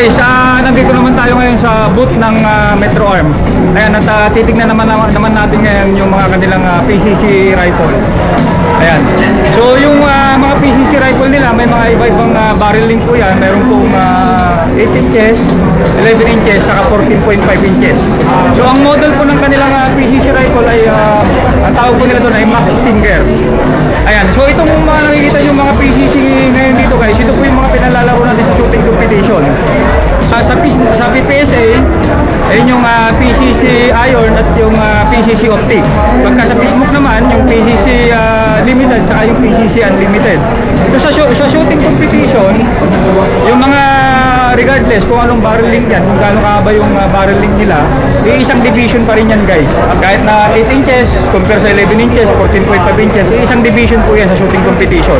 guys, nandito naman tayo ngayon sa booth ng Metro Arm. Ayan, at titignan naman natin ngayon yung mga kanilang PCC rifle. Ayan. So yung mga PCC rifle nila, may mga iba-ibang barrel length po yan. Meron pong 8 inches, 11 inches, saka 14.5 inches. So ang model po ng kanilang PCC rifle ay, ang tawag po nila doon ay Max Stinger. Ayan. So itong mga nakikita yung mga PCC ngayon dito guys, ito po yung mga pinalalaro natin sa shooting competition. Sa PPSA, ayun yung PCC Iron at yung PCC Optic. Pagka sa Facebook naman, yung PCC Limited at yung PCC Unlimited. So sa shooting competition, yung mga regardless kung anong barrel length yan, kung gaano kahaba yung barrel length nila, isang division pa rin yan guys. Kahit na 8 inches, compare sa 11 inches, 14.5 inches, isang division po yan sa shooting competition.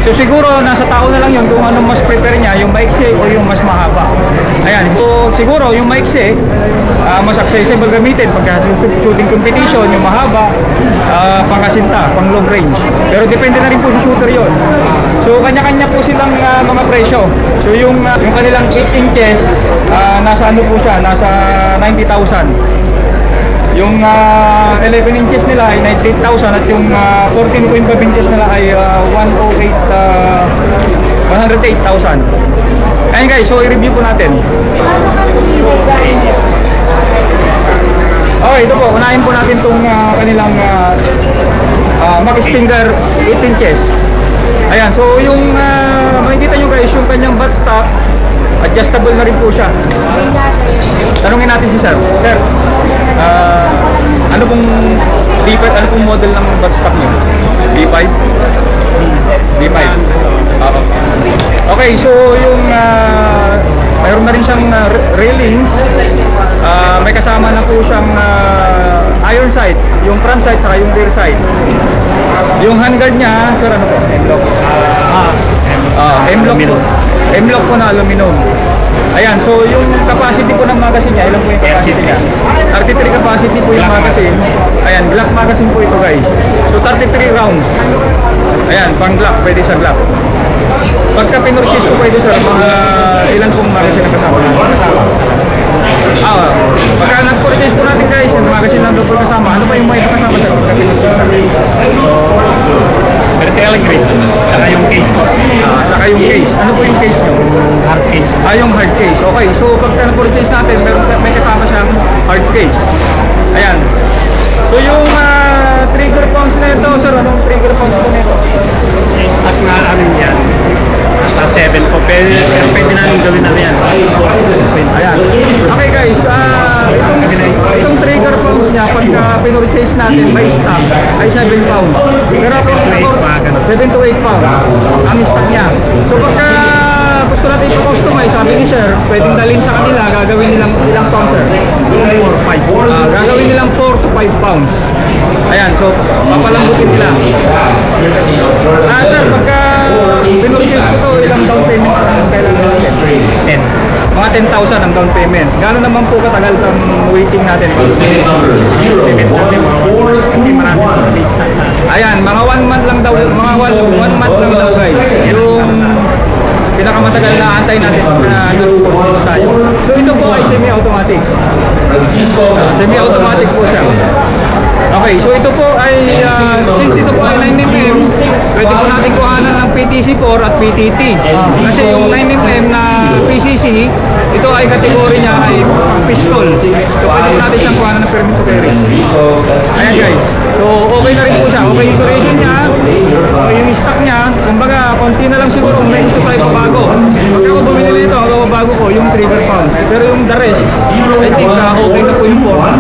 So siguro nasa tao na lang yun kung anong mas prepare niya, yung maiksi o yung mas mahaba. Ayan, so siguro yung maiksi, mas accessible gamitin pagka shooting competition, yung mahaba, pangkasinta, pang long range. Pero depende na rin po sa shooter yon. So kanya-kanya po silang mga presyo. So yung kanilang 8 inches, nasa ano po siya, nasa 90,000. Yung 11 inches nila ay 98,000 at yung 14.5 inches nila ay 108,000. Ayun guys, so i-review po natin. Okay, ito po, unahin po natin itong kanilang Max Stinger 8 inches. Ayan, so yung makikita nyo guys, yung kanyang butt stock, adjustable na rin po siya. Tanungin natin si Sir. Sir, ano pong D5, ano pong model ng butt stock nyo? D5? D5. Okay, so yung mayroon na rin siyang railings. May kasama na po siyang iron sight, yung front sight saka yung rear sight. Yung handguard niya, sir, ano po? M-lock. M-lock po. M-lock po na aluminum. Ayan, so yung capacity po ng magazine niya, ilan po yung capacity niya? 33 capacity po yung magazine. Ayan, Glock magazine po ito guys. So 33 rounds. Ayan, pang Glock, pwede sa Glock. Pagka pinurchase ko pwede sir, mga ilan pong magazine na kasama? Pagka nag-purchase po natin guys, yung magazine lang doon po kasama. Ano pa yung may kasama sir? Pagka pinurchase natin? Vertical grip, saka yung case po. Saka yung case. Ano po yung case nyo? Hard case. Yung hard case. Okay, so pagka na-purchase natin, may kasama siyang hard case. Ayan. So yung trigger pounds na ito, sir, anong trigger pounds po nito? Stock na namin yan. Nasa 7 po. Pwede namin gawin na yan. Ayan. Okay guys, itong trigger pounds niya, pagka pinurchase natin, may stock, ay 7 pounds. Pero 7 to 8 pounds ang stock niya. So pagka gusto natin i-customize, sabi ni sir, pwedeng dalhin sa kanila, gagawin nilang ilang pounds sir? 4 or 5. Gagawin nilang 4 to 5 pounds. Ayan, so papalambutin nila. Sir, pagka pinurchase ko to, ilang down payment ang kailangan natin? 10. Mga 10,000 ang down payment. Gano'n naman po katagal ang waiting natin? Ayan, mga 1 month lang daw, mga 1 month lang daw guys. Yung pinakamatagal na antay natin na nag-purchase tayo. So ito po ay semi-automatic. Semi-automatic po siya. Okay, so ito po ay, since ito po ay 9mm, pwede po natin kuhanan ng PTC4 at PTT. Kasi yung 9mm na PCC, ito ay kategory niya ay pistol. So pwede po natin siyang kuhanan ng permit to carry. Ayan guys, so okay na rin po siya. Okay yung duration niya, okay yung stock niya. Kumbaga, konti na lang siguro kung may gusto tayo bago. Pagka ako bumili nito, ang bago ko yung trigger pounds. Pero yung the rest, I think okay na po yung forma.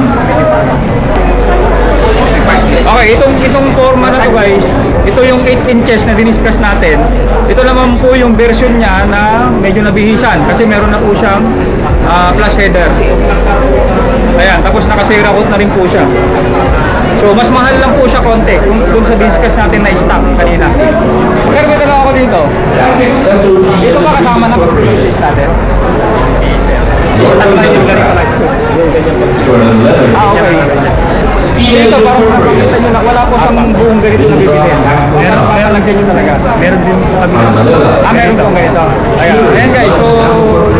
Okay, itong forma na to guys, ito yung 8 inches na diniscuss natin. Ito naman po yung version niya na medyo nabihisan kasi meron na po siyang flash header. Ayan, tapos nakasira coat na rin po siya. So mas mahal lang po siya konti dun sa discuss natin na stock kanina. Sir, may tanong ako dito. Ito ba kasama na pag-release natin? Stock na yung ganito lang. Okay. Ito parang nakakita nyo na wala po siyang buong ganito na bibili. Meron pa lang ganyan talaga. meron din po kami. Meron pong ganito. Ayan guys, so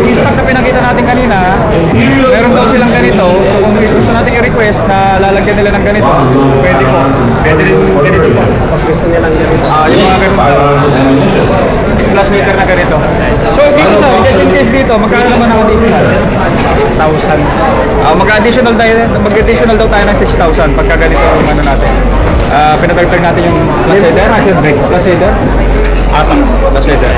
yung stock na pinakita natin kanina, meron daw silang ganito. So kung gusto natin i-request na lalagyan nila ng ganito, pwede po. Pwede rin ganito po. Pag gusto niya lang ganito. Yung mga ganito. Plus meter na ganito. So dito sa just in case dito, magkano naman ang additional? 6,000. Mag-additional daw tayo ng 6,000 pagka ganito ang ano natin. Pinatagtag natin yung plus header. Plus header? Plus header.